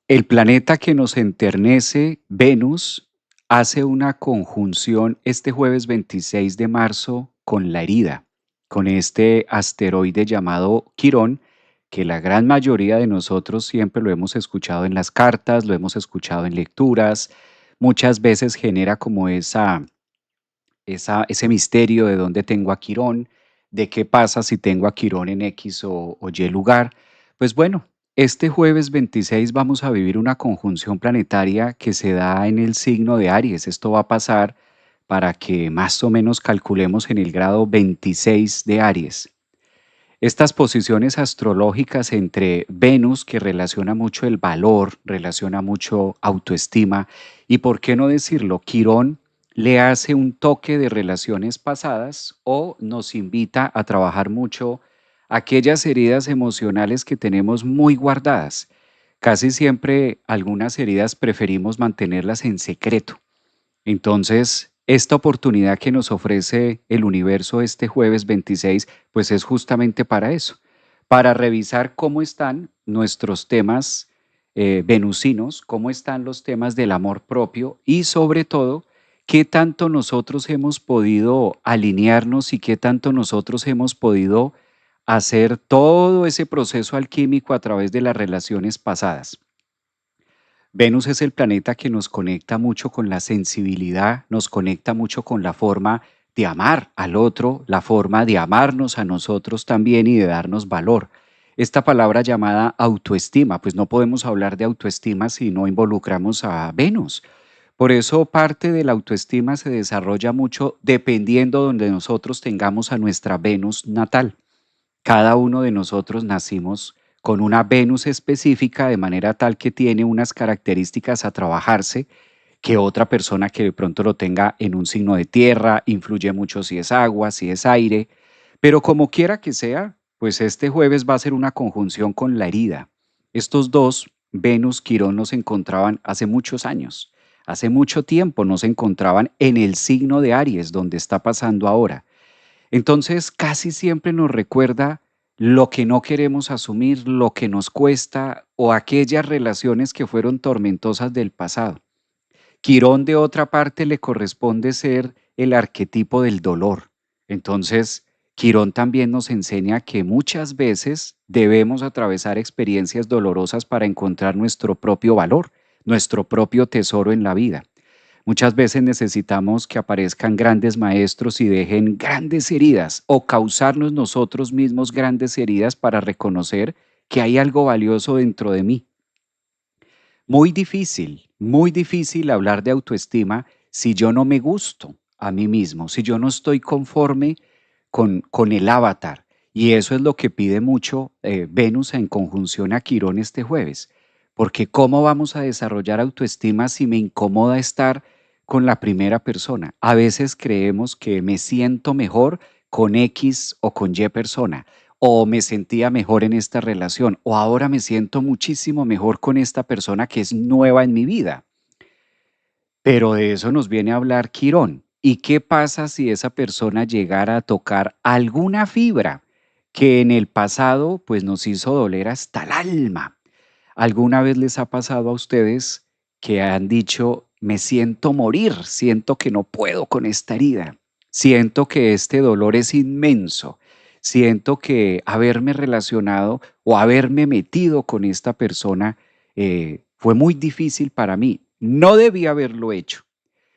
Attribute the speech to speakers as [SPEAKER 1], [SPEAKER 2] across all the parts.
[SPEAKER 1] El planeta que nos enternece, Venus, hace una conjunción este jueves 26 de marzo con la herida, con este asteroide llamado Quirón, que la gran mayoría de nosotros siempre lo hemos escuchado en las cartas, lo hemos escuchado en lecturas, muchas veces genera como ese misterio de dónde tengo a Quirón, de qué pasa si tengo a Quirón en X o Y lugar. Pues bueno, este jueves 26 vamos a vivir una conjunción planetaria que se da en el signo de Aries. Esto va a pasar para que más o menos calculemos en el grado 26 de Aries. Estas posiciones astrológicas entre Venus, que relaciona mucho el valor, relaciona mucho autoestima, y por qué no decirlo, Quirón le hace un toque de relaciones pasadas o nos invita a trabajar mucho aquellas heridas emocionales que tenemos muy guardadas. Casi siempre algunas heridas preferimos mantenerlas en secreto. Entonces, esta oportunidad que nos ofrece el universo este jueves 26, pues es justamente para eso, para revisar cómo están nuestros temas venusinos, cómo están los temas del amor propio y sobre todo, qué tanto nosotros hemos podido alinearnos y qué tanto nosotros hemos podido hacer todo ese proceso alquímico a través de las relaciones pasadas. Venus es el planeta que nos conecta mucho con la sensibilidad, nos conecta mucho con la forma de amar al otro, la forma de amarnos a nosotros también y de darnos valor. Esta palabra llamada autoestima, pues no podemos hablar de autoestima si no involucramos a Venus. Por eso parte de la autoestima se desarrolla mucho dependiendo donde nosotros tengamos a nuestra Venus natal. Cada uno de nosotros nacimos con una Venus específica de manera tal que tiene unas características a trabajarse que otra persona que de pronto lo tenga en un signo de tierra, influye mucho si es agua, si es aire, pero como quiera que sea, pues este jueves va a ser una conjunción con la herida. Estos dos, Venus, Quirón, nos encontraban hace muchos años, hace mucho tiempo nos encontraban en el signo de Aries, donde está pasando ahora. Entonces, casi siempre nos recuerda lo que no queremos asumir, lo que nos cuesta o aquellas relaciones que fueron tormentosas del pasado. Quirón, de otra parte, le corresponde ser el arquetipo del dolor. Entonces, Quirón también nos enseña que muchas veces debemos atravesar experiencias dolorosas para encontrar nuestro propio valor, nuestro propio tesoro en la vida. Muchas veces necesitamos que aparezcan grandes maestros y dejen grandes heridas o causarnos nosotros mismos grandes heridas para reconocer que hay algo valioso dentro de mí. Muy difícil hablar de autoestima si yo no me gusto a mí mismo, si yo no estoy conforme con el avatar. Y eso es lo que pide mucho Venus en conjunción a Quirón este jueves. Porque ¿cómo vamos a desarrollar autoestima si me incomoda estar con la primera persona? A veces creemos que me siento mejor con X o con Y persona, o me sentía mejor en esta relación, o ahora me siento muchísimo mejor con esta persona que es nueva en mi vida. Pero de eso nos viene a hablar Quirón. ¿Y qué pasa si esa persona llegara a tocar alguna fibra que en el pasado pues nos hizo doler hasta el alma? ¿Alguna vez les ha pasado a ustedes que han dicho, me siento morir, siento que no puedo con esta herida, siento que este dolor es inmenso, siento que haberme relacionado o haberme metido con esta persona fue muy difícil para mí, no debí haberlo hecho?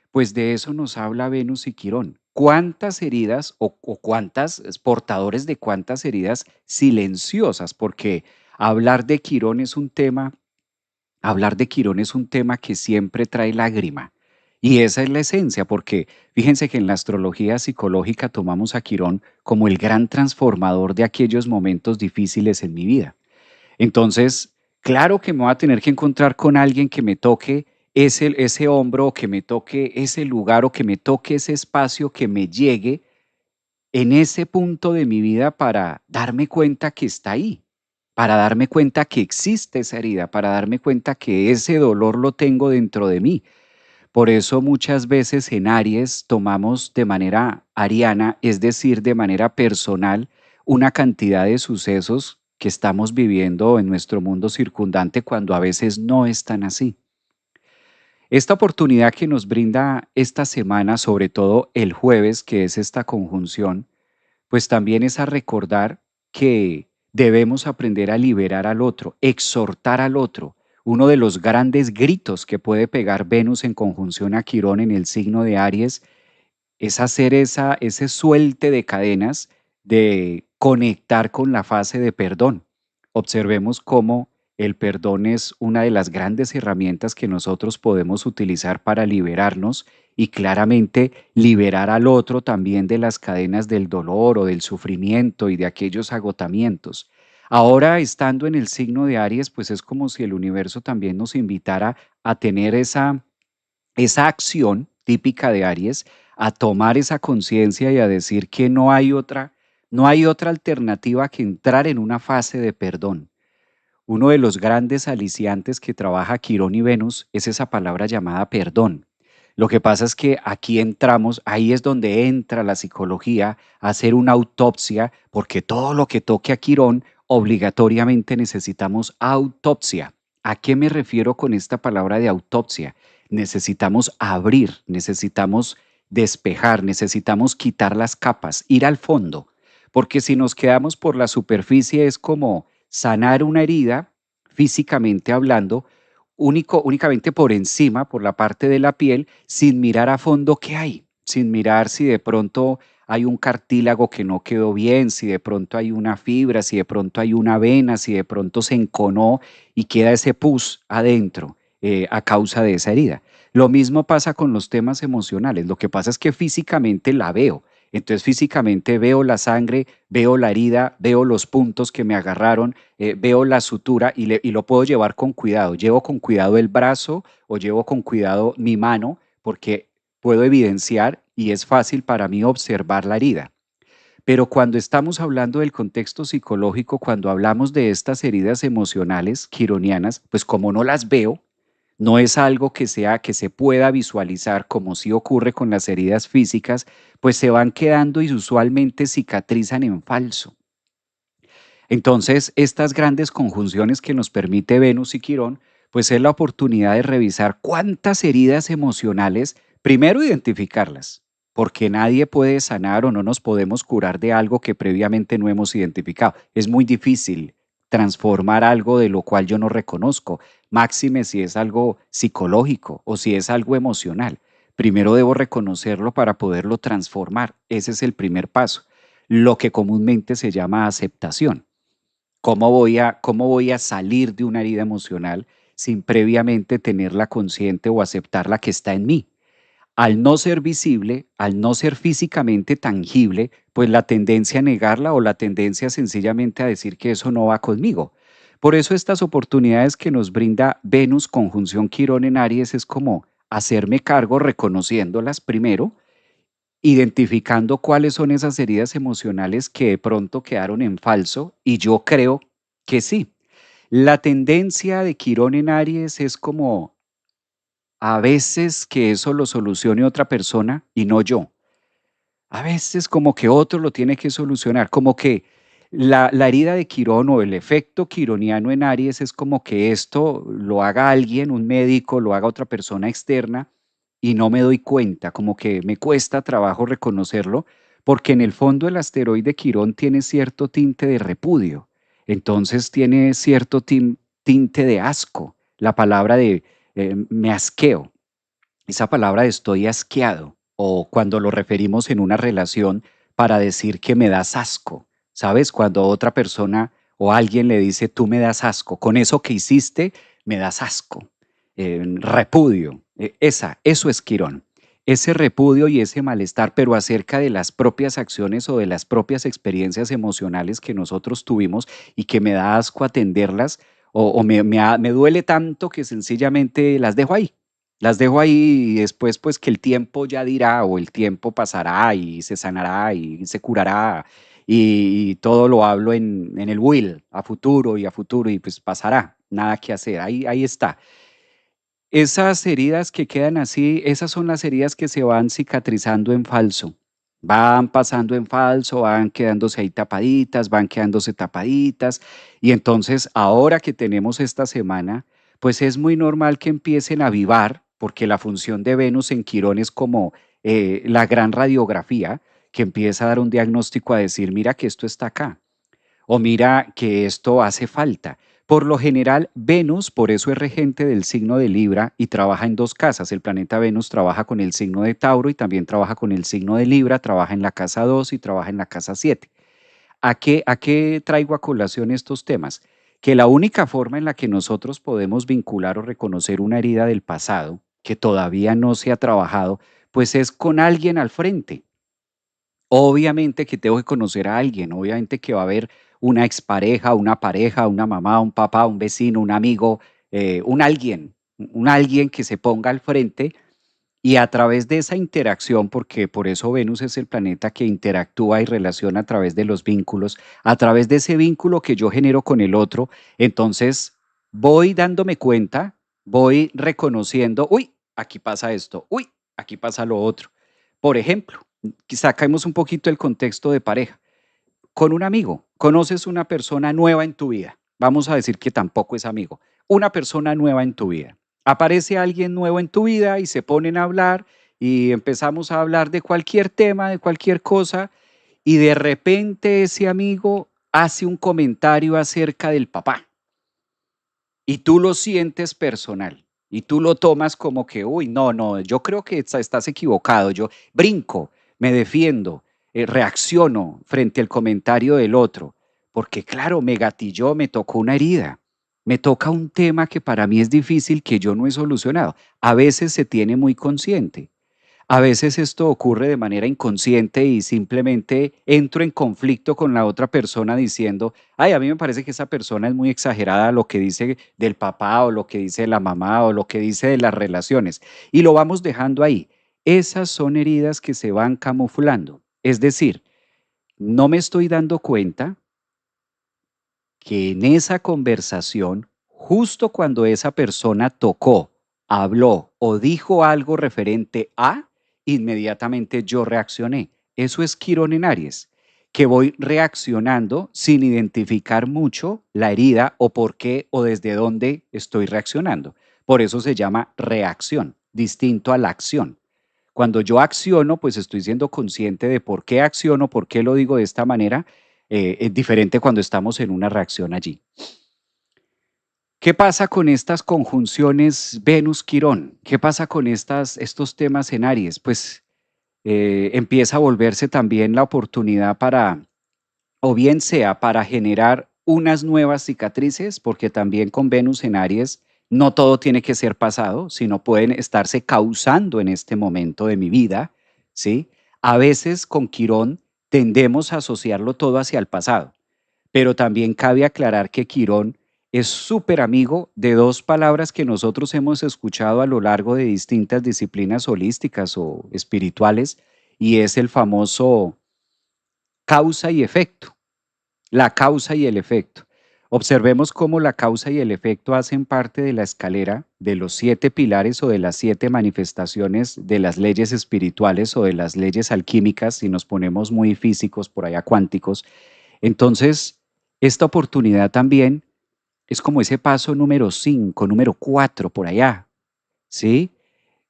[SPEAKER 1] Pues de eso nos habla Venus y Quirón. ¿Cuántas heridas o cuántas portadores de cuántas heridas silenciosas? Porque hablar de Quirón es un tema Hablar de Quirón es un tema que siempre trae lágrima. Y esa es la esencia, porque fíjense que en la astrología psicológica tomamos a Quirón como el gran transformador de aquellos momentos difíciles en mi vida. Entonces, claro que me voy a tener que encontrar con alguien que me toque ese hombro, o que me toque ese lugar, o que me toque ese espacio, que me llegue en ese punto de mi vida para darme cuenta que está ahí, para darme cuenta que existe esa herida, para darme cuenta que ese dolor lo tengo dentro de mí. Por eso muchas veces en Aries tomamos de manera ariana, es decir, de manera personal, una cantidad de sucesos que estamos viviendo en nuestro mundo circundante cuando a veces no es tan así. Esta oportunidad que nos brinda esta semana, sobre todo el jueves, que es esta conjunción, pues también es a recordar que debemos aprender a liberar al otro, exhortar al otro. Uno de los grandes gritos que puede pegar Venus en conjunción a Quirón en el signo de Aries es hacer ese suelte de cadenas de conectar con la fase de perdón. Observemos cómo el perdón es una de las grandes herramientas que nosotros podemos utilizar para liberarnos y claramente liberar al otro también de las cadenas del dolor o del sufrimiento y de aquellos agotamientos. Ahora, estando en el signo de Aries, pues es como si el universo también nos invitara a tener esa acción típica de Aries, a tomar esa conciencia y a decir que no hay otra alternativa que entrar en una fase de perdón. Uno de los grandes aliciantes que trabaja Quirón y Venus es esa palabra llamada perdón. Lo que pasa es que aquí entramos, ahí es donde entra la psicología a hacer una autopsia, porque todo lo que toque a Quirón obligatoriamente necesitamos autopsia. ¿A qué me refiero con esta palabra de autopsia? Necesitamos abrir, necesitamos despejar, necesitamos quitar las capas, ir al fondo, porque si nos quedamos por la superficie es como sanar una herida, físicamente hablando, únicamente por encima, por la parte de la piel, sin mirar a fondo qué hay, sin mirar si de pronto hay un cartílago que no quedó bien, si de pronto hay una fibra, si de pronto hay una vena, si de pronto se enconó y queda ese pus adentro a causa de esa herida. Lo mismo pasa con los temas emocionales. Lo que pasa es que físicamente la veo. Entonces físicamente veo la sangre, veo la herida, veo los puntos que me agarraron, veo la sutura y lo puedo llevar con cuidado. Llevo con cuidado el brazo o llevo con cuidado mi mano porque puedo evidenciar y es fácil para mí observar la herida. Pero cuando estamos hablando del contexto psicológico, cuando hablamos de estas heridas emocionales quironianas, pues como no las veo, no es algo que se pueda visualizar como si ocurre con las heridas físicas, pues se van quedando y usualmente cicatrizan en falso. Entonces, estas grandes conjunciones que nos permite Venus y Quirón, pues es la oportunidad de revisar cuántas heridas emocionales, primero identificarlas, porque nadie puede sanar o no nos podemos curar de algo que previamente no hemos identificado. Es muy difícil transformar algo de lo cual yo no reconozco, máxime si es algo psicológico o si es algo emocional. Primero debo reconocerlo para poderlo transformar. Ese es el primer paso, lo que comúnmente se llama aceptación. ¿Cómo voy a salir de una herida emocional sin previamente tenerla consciente o aceptarla que está en mí? Al no ser visible, al no ser físicamente tangible, pues la tendencia a negarla o la tendencia sencillamente a decir que eso no va conmigo. Por eso estas oportunidades que nos brinda Venus conjunción Quirón en Aries es como hacerme cargo reconociéndolas primero, identificando cuáles son esas heridas emocionales que de pronto quedaron en falso y yo creo que sí. La tendencia de Quirón en Aries es como a veces que eso lo solucione otra persona y no yo. A veces como que otro lo tiene que solucionar, como que la herida de Quirón o el efecto quironiano en Aries es como que esto lo haga alguien, un médico, lo haga otra persona externa y no me doy cuenta, como que me cuesta trabajo reconocerlo, porque en el fondo el asteroide Quirón tiene cierto tinte de repudio, entonces tiene cierto tinte de asco, la palabra de me asqueo. Esa palabra de estoy asqueado o cuando lo referimos en una relación para decir que me das asco, ¿sabes? Cuando otra persona o alguien le dice tú me das asco, con eso que hiciste me das asco, repudio, eso es Quirón. Ese repudio y ese malestar, pero acerca de las propias acciones o de las propias experiencias emocionales que nosotros tuvimos y que me da asco atenderlas o me duele tanto que sencillamente las dejo ahí y después pues que el tiempo ya dirá o el tiempo pasará y se sanará y se curará y todo lo hablo en el will, a futuro y pues pasará, nada que hacer, ahí está. Esas heridas que quedan así, esas son las heridas que se van cicatrizando en falso. Van pasando en falso, van quedándose ahí tapaditas, van quedándose tapaditas. Y entonces, ahora que tenemos esta semana, pues es muy normal que empiecen a avivar, porque la función de Venus en Quirón es como la gran radiografía, que empieza a dar un diagnóstico a decir, mira que esto está acá o mira que esto hace falta. Por lo general, Venus, por eso es regente del signo de Libra y trabaja en dos casas. El planeta Venus trabaja con el signo de Tauro y también trabaja con el signo de Libra, trabaja en la casa 2 y trabaja en la casa 7. ¿A qué traigo a colación estos temas? Que la única forma en la que nosotros podemos vincular o reconocer una herida del pasado que todavía no se ha trabajado, pues es con alguien al frente. Obviamente que tengo que conocer a alguien, obviamente que va a haber una expareja, una pareja, una mamá, un papá, un vecino, un amigo, un alguien que se ponga al frente y a través de esa interacción, porque por eso Venus es el planeta que interactúa y relaciona a través de los vínculos, a través de ese vínculo que yo genero con el otro, entonces voy dándome cuenta, voy reconociendo, uy, aquí pasa esto, uy, aquí pasa lo otro. Por ejemplo, sacamos un poquito el contexto de pareja. Con un amigo, conoces una persona nueva en tu vida. Vamos a decir que tampoco es amigo. Una persona nueva en tu vida. Aparece alguien nuevo en tu vida y se ponen a hablar y empezamos a hablar de cualquier tema, de cualquier cosa, y de repente ese amigo hace un comentario acerca del papá y tú lo sientes personal y tú lo tomas como que, uy, no, no, yo creo que estás equivocado, yo brinco, me defiendo, reacciono frente al comentario del otro, porque claro, me gatilló, me tocó una herida, me toca un tema que para mí es difícil, que yo no he solucionado. A veces se tiene muy consciente. A veces esto ocurre de manera inconsciente y simplemente entro en conflicto con la otra persona diciendo, ay, a mí me parece que esa persona es muy exagerada lo que dice del papá o lo que dice de la mamá o lo que dice de las relaciones. Y lo vamos dejando ahí. Esas son heridas que se van camuflando. Es decir, no me estoy dando cuenta que en esa conversación, justo cuando esa persona tocó, habló o dijo algo referente a, inmediatamente yo reaccioné. Eso es Quirón en Aries, que voy reaccionando sin identificar mucho la herida o por qué o desde dónde estoy reaccionando. Por eso se llama reacción, distinto a la acción. Cuando yo acciono, pues estoy siendo consciente de por qué acciono, por qué lo digo de esta manera. Es diferente cuando estamos en una reacción allí. ¿Qué pasa con estas conjunciones Venus-Quirón? ¿Qué pasa con estos temas en Aries? Pues empieza a volverse también la oportunidad para, o bien sea para generar unas nuevas cicatrices, porque también con Venus en Aries no todo tiene que ser pasado, sino pueden estarse causando en este momento de mi vida, ¿sí? A veces con Quirón tendemos a asociarlo todo hacia el pasado, pero también cabe aclarar que Quirón es súper amigo de dos palabras que nosotros hemos escuchado a lo largo de distintas disciplinas holísticas o espirituales, y es el famoso causa y efecto. La causa y el efecto. Observemos cómo la causa y el efecto hacen parte de la escalera de los 7 pilares o de las 7 manifestaciones de las leyes espirituales o de las leyes alquímicas, si nos ponemos muy físicos, por allá cuánticos. Entonces, esta oportunidad también es como ese paso número 5, número 4, por allá, ¿sí?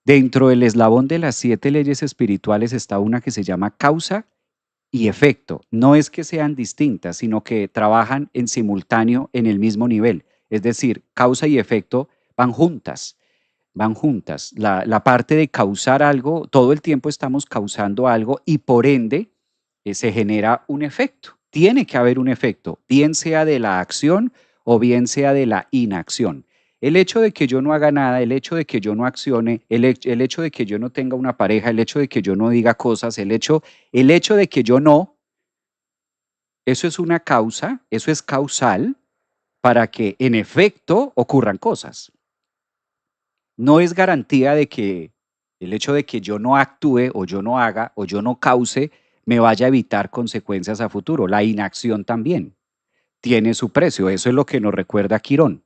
[SPEAKER 1] Dentro del eslabón de las 7 leyes espirituales está una que se llama causa y efecto. No es que sean distintas, sino que trabajan en simultáneo en el mismo nivel. Es decir, causa y efecto van juntas, van juntas. La parte de causar algo, todo el tiempo estamos causando algo y por ende se genera un efecto. Tiene que haber un efecto, bien sea de la acción o bien sea de la inacción. El hecho de que yo no haga nada, el hecho de que yo no accione, el hecho de que yo no tenga una pareja, el hecho de que yo no diga cosas, el hecho de que yo no, eso es una causa, eso es causal para que en efecto ocurran cosas. No es garantía de que el hecho de que yo no actúe o yo no haga o yo no cause me vaya a evitar consecuencias a futuro. La inacción también tiene su precio, eso es lo que nos recuerda Quirón.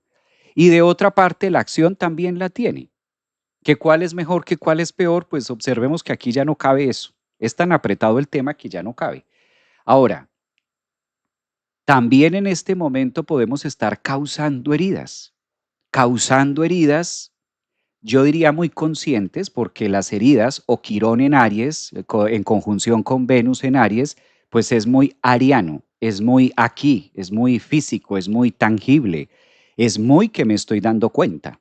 [SPEAKER 1] Y de otra parte, la acción también la tiene. ¿Que cuál es mejor, que cuál es peor? Pues observemos que aquí ya no cabe eso. Es tan apretado el tema que ya no cabe. Ahora, también en este momento podemos estar causando heridas, yo diría muy conscientes, porque las heridas o Quirón en Aries, en conjunción con Venus en Aries, pues es muy ariano, es muy aquí, es muy físico, es muy tangible, es muy que me estoy dando cuenta.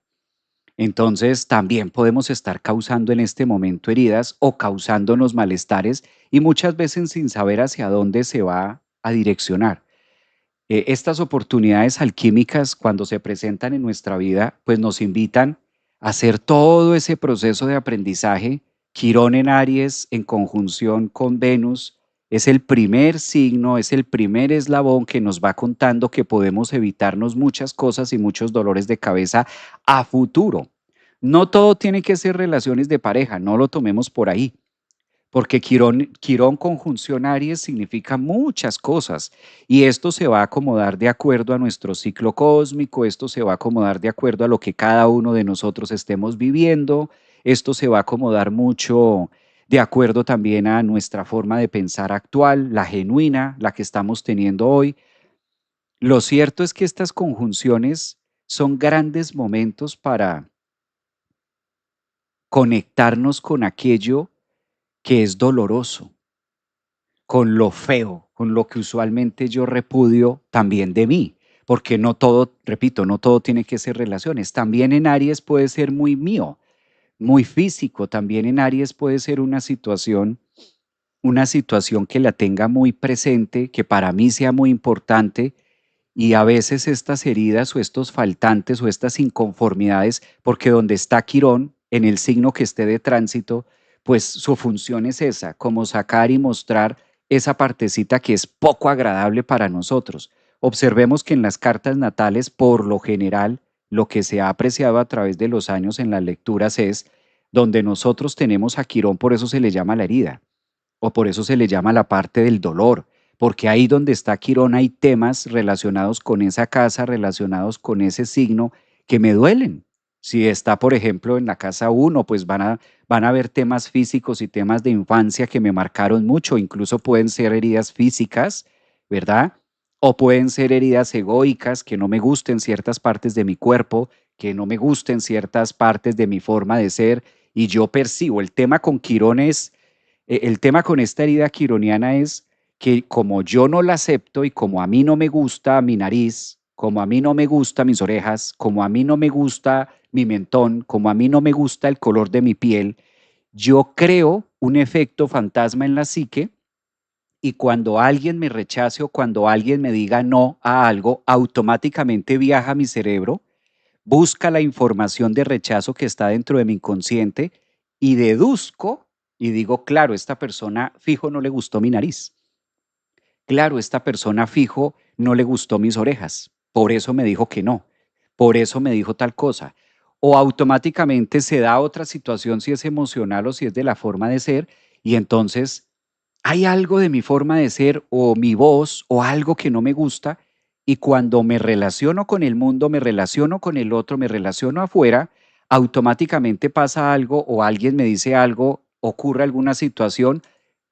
[SPEAKER 1] Entonces, también podemos estar causando en este momento heridas o causándonos malestares y muchas veces sin saber hacia dónde se va a direccionar. Estas oportunidades alquímicas, cuando se presentan en nuestra vida, pues nos invitan a hacer todo ese proceso de aprendizaje. Quirón en Aries, en conjunción con Venus, es el primer signo, es el primer eslabón que nos va contando que podemos evitarnos muchas cosas y muchos dolores de cabeza a futuro. No todo tiene que ser relaciones de pareja, no lo tomemos por ahí, porque Quirón conjunción Aries significa muchas cosas y esto se va a acomodar de acuerdo a nuestro ciclo cósmico, esto se va a acomodar de acuerdo a lo que cada uno de nosotros estemos viviendo, esto se va a acomodar mucho de acuerdo también a nuestra forma de pensar actual, la genuina, la que estamos teniendo hoy. Lo cierto es que estas conjunciones son grandes momentos para conectarnos con aquello que es doloroso, con lo feo, con lo que usualmente yo repudio también de mí, porque no todo, repito, no todo tiene que ser relaciones. También en Aries puede ser muy mío, muy físico. También en Aries puede ser una situación que la tenga muy presente, que para mí sea muy importante. Y a veces estas heridas o estos faltantes o estas inconformidades, porque donde está Quirón, en el signo que esté de tránsito, pues su función es esa, como sacar y mostrar esa partecita que es poco agradable para nosotros. Observemos que en las cartas natales, por lo general, lo que se ha apreciado a través de los años en las lecturas es donde nosotros tenemos a Quirón, por eso se le llama la herida o por eso se le llama la parte del dolor, porque ahí donde está Quirón hay temas relacionados con esa casa, relacionados con ese signo que me duelen. Si está, por ejemplo, en la casa uno, pues van a haber temas físicos y temas de infancia que me marcaron mucho, incluso pueden ser heridas físicas, ¿verdad? O pueden ser heridas egoicas, que no me gusten ciertas partes de mi cuerpo, que no me gusten ciertas partes de mi forma de ser, y yo percibo, el tema con Quirón es el tema con esta herida quironiana es que como yo no la acepto y como a mí no me gusta mi nariz, como a mí no me gusta mis orejas, como a mí no me gusta mi mentón, como a mí no me gusta el color de mi piel, yo creo un efecto fantasma en la psique y cuando alguien me rechace o cuando alguien me diga no a algo, automáticamente viaja a mi cerebro, busca la información de rechazo que está dentro de mi inconsciente y deduzco y digo, claro, esta persona fijo no le gustó mi nariz. Claro, esta persona fijo no le gustó mis orejas. Por eso me dijo que no. Por eso me dijo tal cosa. O automáticamente se da otra situación si es emocional o si es de la forma de ser y entonces hay algo de mi forma de ser o mi voz o algo que no me gusta y cuando me relaciono con el mundo, me relaciono con el otro, me relaciono afuera, automáticamente pasa algo o alguien me dice algo, ocurre alguna situación,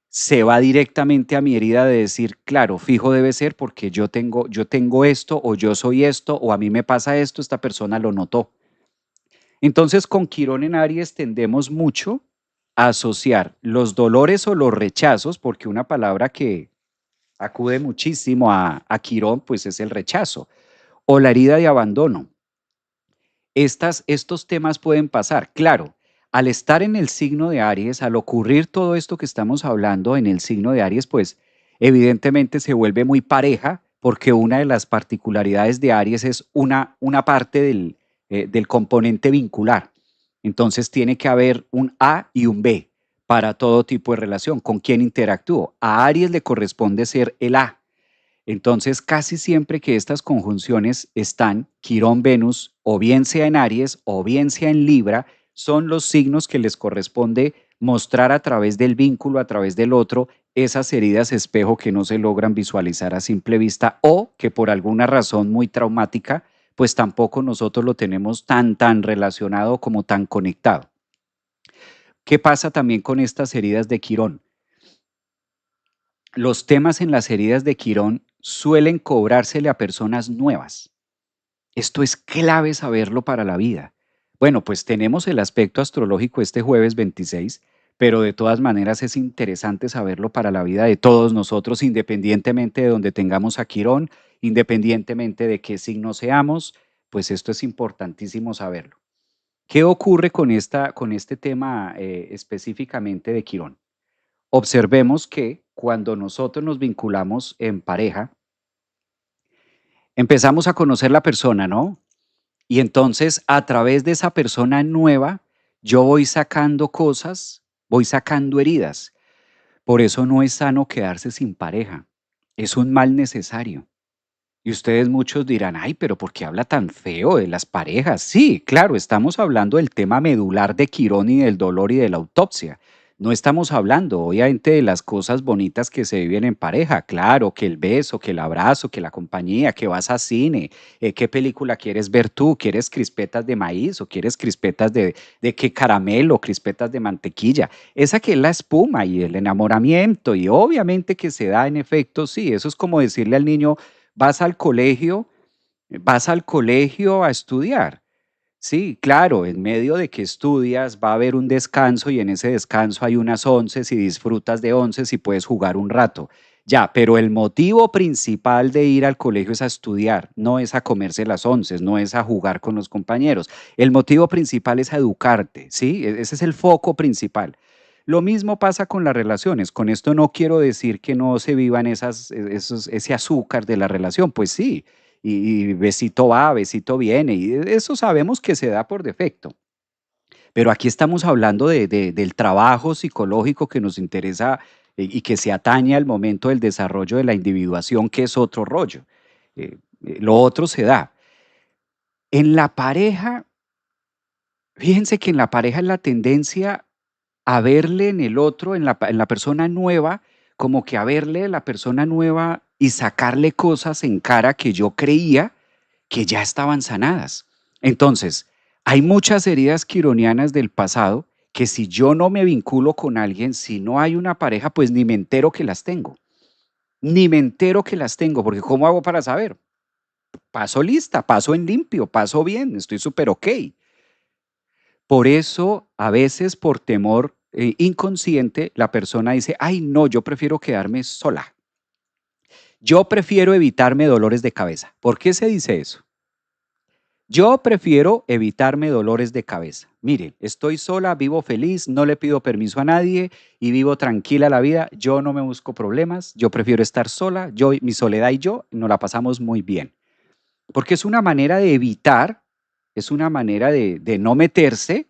[SPEAKER 1] se va directamente a mi herida de decir, claro, fijo debe ser porque yo tengo esto o yo soy esto o a mí me pasa esto, esta persona lo notó. Entonces, con Quirón en Aries tendemos mucho a asociar los dolores o los rechazos, porque una palabra que acude muchísimo a Quirón, pues es el rechazo o la herida de abandono. Estos temas pueden pasar, claro, al estar en el signo de Aries, al ocurrir todo esto que estamos hablando en el signo de Aries, pues evidentemente se vuelve muy pareja porque una de las particularidades de Aries es una parte del componente vincular. Entonces tiene que haber un A y un B para todo tipo de relación. ¿Con quién interactúo? A Aries le corresponde ser el A. Entonces, casi siempre que estas conjunciones están, Quirón-Venus, o bien sea en Aries o bien sea en Libra, son los signos que les corresponde mostrar a través del vínculo, a través del otro, esas heridas espejo que no se logran visualizar a simple vista o que por alguna razón muy traumática, pues tampoco nosotros lo tenemos tan relacionado como tan conectado. ¿Qué pasa también con estas heridas de Quirón? los temas en las heridas de Quirón suelen cobrársele a personas nuevas. Esto es clave saberlo para la vida. Bueno, pues tenemos el aspecto astrológico este jueves 26, pero de todas maneras es interesante saberlo para la vida de todos nosotros, independientemente de donde tengamos a Quirón, independientemente de qué signo seamos, pues esto es importantísimo saberlo. ¿Qué ocurre con este tema específicamente de Quirón? Observemos que cuando nosotros nos vinculamos en pareja, empezamos a conocer la persona, ¿no? Y entonces, a través de esa persona nueva, yo voy sacando cosas, voy sacando heridas. Por eso no es sano quedarse sin pareja. Es un mal necesario. Y ustedes muchos dirán, ay, pero ¿por qué habla tan feo de las parejas? Sí, claro, estamos hablando del tema medular de Quirón y del dolor y de la autopsia. No estamos hablando, obviamente, de las cosas bonitas que se viven en pareja. Claro, que el beso, que el abrazo, que la compañía, que vas a cine, qué película quieres ver tú, quieres crispetas de maíz o quieres crispetas de qué caramelo, crispetas de mantequilla. Esa que es la espuma y el enamoramiento y obviamente que se da en efecto, sí, eso es como decirle al niño, vas al colegio, vas al colegio a estudiar. Sí, claro, en medio de que estudias va a haber un descanso y en ese descanso hay unas onces y disfrutas de onces y puedes jugar un rato. Ya, pero el motivo principal de ir al colegio es a estudiar, no es a comerse las onces, no es a jugar con los compañeros. El motivo principal es a educarte, ¿sí? Ese es el foco principal. Lo mismo pasa con las relaciones. Con esto no quiero decir que no se vivan ese azúcar de la relación, pues sí, y besito va, besito viene, y eso sabemos que se da por defecto. Pero aquí estamos hablando del trabajo psicológico que nos interesa y que se atañe al momento del desarrollo de la individuación, que es otro rollo. Lo otro se da. En la pareja, fíjense que en la pareja es la tendencia a verle en el otro, en la persona nueva, como que a verle la persona nueva y sacarle cosas en cara que yo creía que ya estaban sanadas. Entonces, hay muchas heridas quironianas del pasado que si yo no me vinculo con alguien, si no hay una pareja, pues ni me entero que las tengo. Ni me entero que las tengo, porque ¿cómo hago para saber? Paso lista, paso en limpio, paso bien, estoy súper ok. Por eso, a veces por temor inconsciente, la persona dice, ay, no, yo prefiero quedarme sola. Yo prefiero evitarme dolores de cabeza. ¿Por qué se dice eso? Yo prefiero evitarme dolores de cabeza. Mire, estoy sola, vivo feliz, no le pido permiso a nadie y vivo tranquila la vida. Yo no me busco problemas, yo prefiero estar sola, yo, mi soledad y yo nos la pasamos muy bien. Porque es una manera de evitar, es una manera de no meterse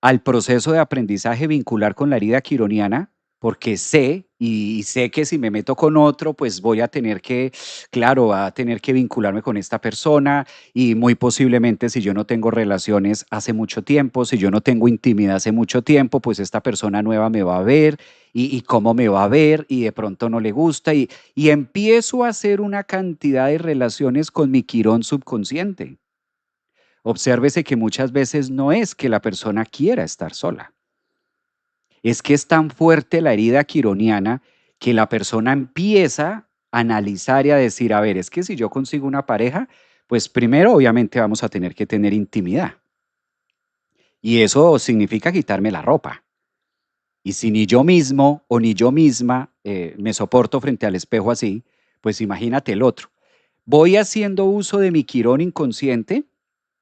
[SPEAKER 1] al proceso de aprendizaje vincular con la herida quironiana, porque sé y sé que si me meto con otro, pues voy a tener que, claro, a tener que vincularme con esta persona y muy posiblemente si yo no tengo relaciones hace mucho tiempo, si yo no tengo intimidad hace mucho tiempo, pues esta persona nueva me va a ver y cómo me va a ver y de pronto no le gusta y empiezo a hacer una cantidad de relaciones con mi quirón subconsciente. Obsérvese que muchas veces no es que la persona quiera estar sola, es que es tan fuerte la herida quironiana que la persona empieza a analizar y a decir, a ver, es que si yo consigo una pareja, pues primero obviamente vamos a tener que tener intimidad y eso significa quitarme la ropa. Y si ni yo mismo o ni yo misma me soporto frente al espejo así, pues imagínate el otro. Voy haciendo uso de mi quirón inconsciente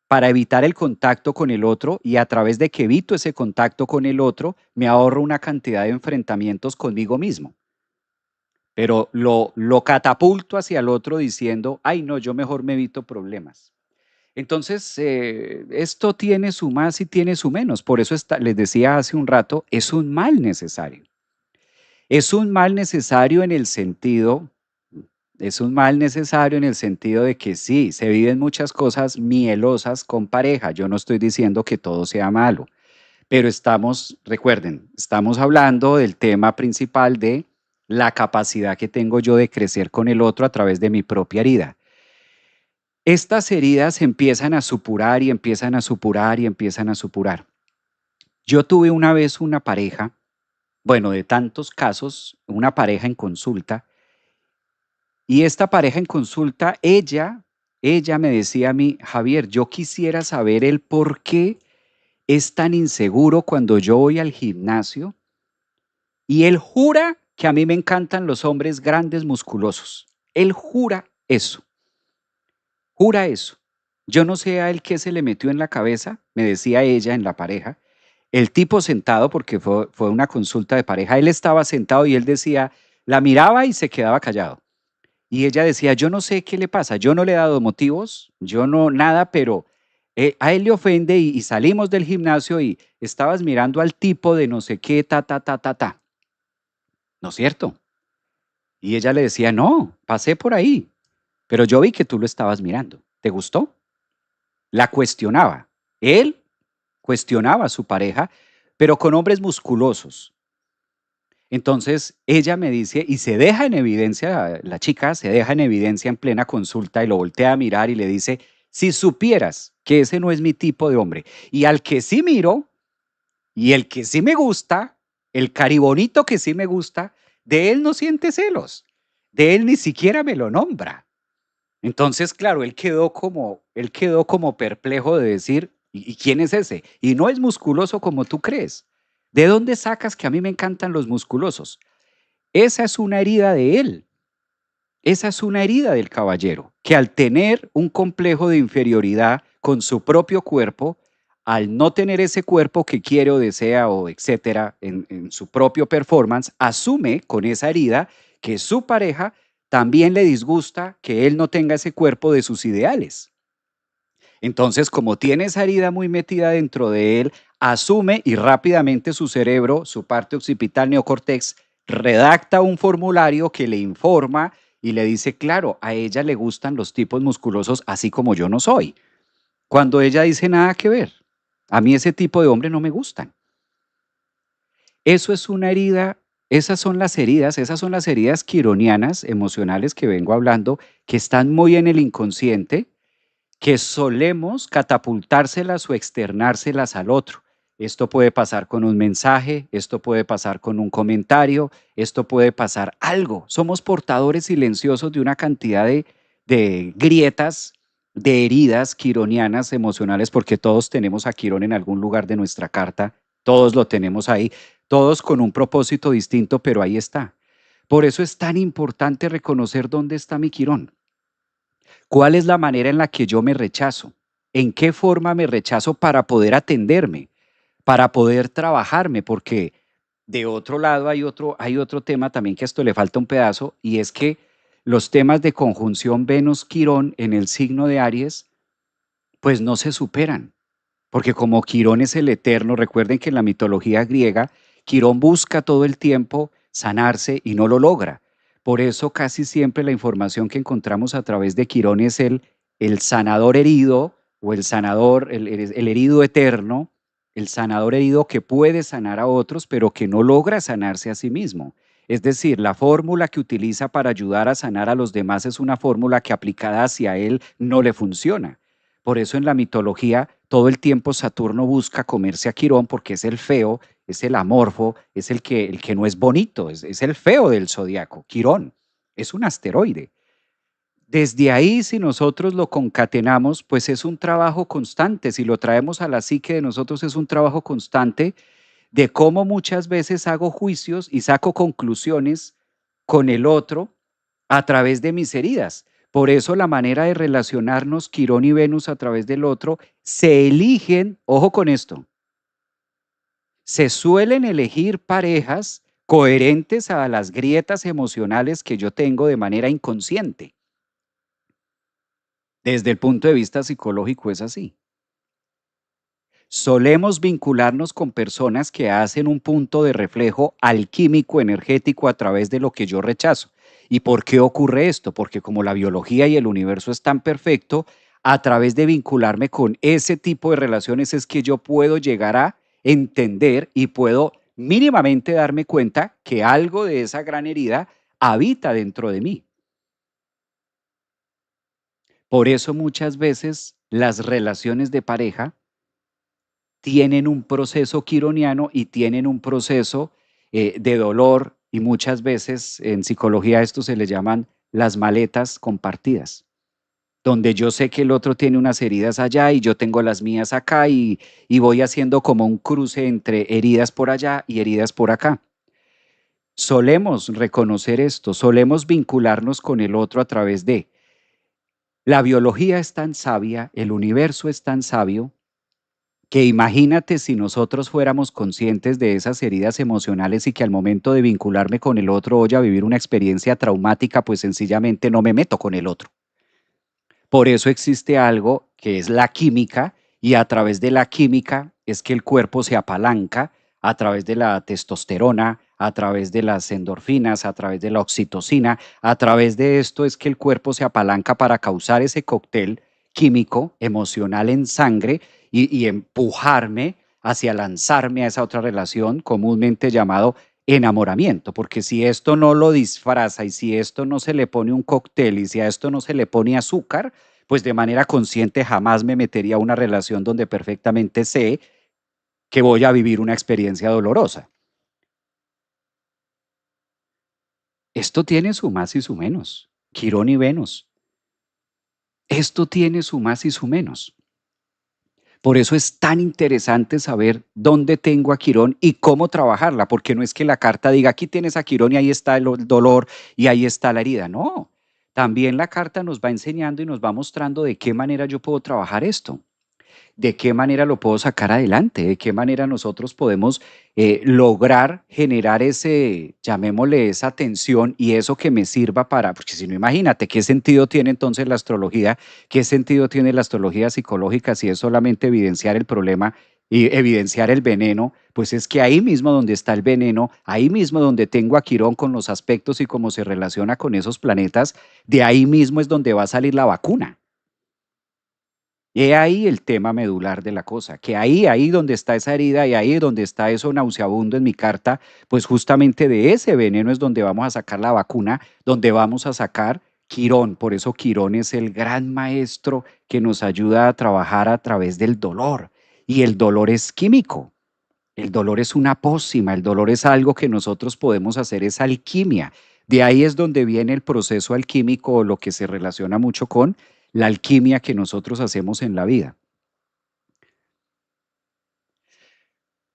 [SPEAKER 1] para evitar el contacto con el otro y a través de que evito ese contacto con el otro, me ahorro una cantidad de enfrentamientos conmigo mismo. Pero lo catapulto hacia el otro diciendo, ay no, yo mejor me evito problemas. Entonces, esto tiene su más y tiene su menos. Por eso les decía hace un rato, es un mal necesario. Es un mal necesario en el sentido, es un mal necesario en el sentido de que sí, se viven muchas cosas mielosas con pareja. Yo no estoy diciendo que todo sea malo, pero estamos, recuerden, estamos hablando del tema principal de la capacidad que tengo yo de crecer con el otro a través de mi propia herida. Estas heridas empiezan a supurar y empiezan a supurar y empiezan a supurar. Yo tuve una vez una pareja Bueno, de tantos casos, una pareja en consulta, y esta pareja en consulta, ella me decía a mí: "Javier, yo quisiera saber el por qué es tan inseguro cuando yo voy al gimnasio y él jura que a mí me encantan los hombres grandes, musculosos". Él jura eso. Yo no sé a él qué se le metió en la cabeza, me decía ella en la pareja. El tipo sentado, porque fue una consulta de pareja, él estaba sentado y él decía, la miraba y se quedaba callado. Y ella decía, yo no sé qué le pasa, yo no le he dado motivos, yo no, nada, pero a él le ofende y salimos del gimnasio y estabas mirando al tipo de no sé qué, ta, ta, ta, ta, ta. ¿No es cierto? Y ella le decía, no, pasé por ahí, pero yo vi que tú lo estabas mirando. ¿Te gustó? La cuestionaba. Él cuestionaba a su pareja, pero con hombres musculosos. Entonces ella me dice, y se deja en evidencia, la chica se deja en evidencia en plena consulta y lo voltea a mirar y le dice, si supieras que ese no es mi tipo de hombre, y al que sí miro, y el que sí me gusta, el caribonito que sí me gusta, de él no siente celos, de él ni siquiera me lo nombra. Entonces, claro, él quedó como perplejo de decir, ¿y quién es ese? Y no es musculoso como tú crees. ¿De dónde sacas que a mí me encantan los musculosos? Esa es una herida de él, esa es una herida del caballero, que al tener un complejo de inferioridad con su propio cuerpo, al no tener ese cuerpo que quiere o desea o etcétera en su propio performance, asume con esa herida que su pareja también le disgusta que él no tenga ese cuerpo de sus ideales. Entonces, como tiene esa herida muy metida dentro de él, asume y rápidamente su cerebro, su parte occipital neocortex, redacta un formulario que le informa y le dice, claro, a ella le gustan los tipos musculosos así como yo no soy. Cuando ella dice nada que ver, a mí ese tipo de hombre no me gustan. Eso es una herida, esas son las heridas quironianas emocionales que vengo hablando, que están muy en el inconsciente, que solemos catapultárselas o externárselas al otro. Esto puede pasar con un mensaje, esto puede pasar con un comentario, esto puede pasar algo. Somos portadores silenciosos de una cantidad de grietas, de heridas quironianas emocionales, porque todos tenemos a Quirón en algún lugar de nuestra carta, todos lo tenemos ahí, todos con un propósito distinto, pero ahí está. Por eso es tan importante reconocer dónde está mi Quirón. ¿Cuál es la manera en la que yo me rechazo? ¿En qué forma me rechazo para poder atenderme, para poder trabajarme? Porque de otro lado hay otro tema también que a esto le falta un pedazo y es que los temas de conjunción Venus-Quirón en el signo de Aries, pues no se superan. Porque como Quirón es el eterno, recuerden que en la mitología griega, Quirón busca todo el tiempo sanarse y no lo logra. Por eso casi siempre la información que encontramos a través de Quirón es el sanador herido o el sanador, el herido eterno, el sanador herido que puede sanar a otros, pero que no logra sanarse a sí mismo. Es decir, la fórmula que utiliza para ayudar a sanar a los demás es una fórmula que aplicada hacia él no le funciona. Por eso en la mitología todo el tiempo Saturno busca comerse a Quirón porque es el feo, es el amorfo, es el que no es bonito, es el feo del zodiaco. Quirón es un asteroide. Desde ahí, si nosotros lo concatenamos, pues es un trabajo constante. Si lo traemos a la psique de nosotros, es un trabajo constante de cómo muchas veces hago juicios y saco conclusiones con el otro a través de mis heridas. Por eso la manera de relacionarnos Quirón y Venus a través del otro se eligen, ojo con esto, se suelen elegir parejas coherentes a las grietas emocionales que yo tengo de manera inconsciente. Desde el punto de vista psicológico es así. Solemos vincularnos con personas que hacen un punto de reflejo alquímico energético a través de lo que yo rechazo. ¿Y por qué ocurre esto? Porque como la biología y el universo es tan perfecto, a través de vincularme con ese tipo de relaciones es que yo puedo llegar a entender y puedo mínimamente darme cuenta que algo de esa gran herida habita dentro de mí. Por eso muchas veces las relaciones de pareja tienen un proceso quironiano y tienen un proceso de dolor y muchas veces en psicología a esto se le llaman las maletas compartidas, donde yo sé que el otro tiene unas heridas allá y yo tengo las mías acá y voy haciendo como un cruce entre heridas por allá y heridas por acá. Solemos reconocer esto, solemos vincularnos con el otro a través de la biología es tan sabia, el universo es tan sabio, que imagínate si nosotros fuéramos conscientes de esas heridas emocionales y que al momento de vincularme con el otro voy a vivir una experiencia traumática, pues sencillamente no me meto con el otro. Por eso existe algo que es la química y a través de la química es que el cuerpo se apalanca a través de la testosterona, a través de las endorfinas, a través de la oxitocina, a través de esto es que el cuerpo se apalanca para causar ese cóctel químico, emocional en sangre y empujarme hacia lanzarme a esa otra relación comúnmente llamado enamoramiento, porque si esto no lo disfraza y si esto no se le pone un cóctel y si a esto no se le pone azúcar, pues de manera consciente jamás me metería a una relación donde perfectamente sé que voy a vivir una experiencia dolorosa. Esto tiene su más y su menos. Quirón y Venus. Esto tiene su más y su menos. Por eso es tan interesante saber dónde tengo a Quirón y cómo trabajarla, porque no es que la carta diga aquí tienes a Quirón y ahí está el dolor y ahí está la herida. No, también la carta nos va enseñando y nos va mostrando de qué manera yo puedo trabajar esto, de qué manera lo puedo sacar adelante, de qué manera nosotros podemos lograr generar ese, llamémosle, esa tensión y eso que me sirva para, porque si no, imagínate, ¿qué sentido tiene entonces la astrología? ¿Qué sentido tiene la astrología psicológica si es solamente evidenciar el problema y evidenciar el veneno? Pues es que ahí mismo donde está el veneno, ahí mismo donde tengo a Quirón con los aspectos y cómo se relaciona con esos planetas, de ahí mismo es donde va a salir la vacuna. He ahí el tema medular de la cosa, que ahí donde está esa herida y ahí donde está eso nauseabundo en mi carta, pues justamente de ese veneno es donde vamos a sacar la vacuna, donde vamos a sacar Quirón. Por eso Quirón es el gran maestro que nos ayuda a trabajar a través del dolor. Y el dolor es químico, el dolor es una pócima, el dolor es algo que nosotros podemos hacer, es alquimia. De ahí es donde viene el proceso alquímico o lo que se relaciona mucho con la alquimia que nosotros hacemos en la vida.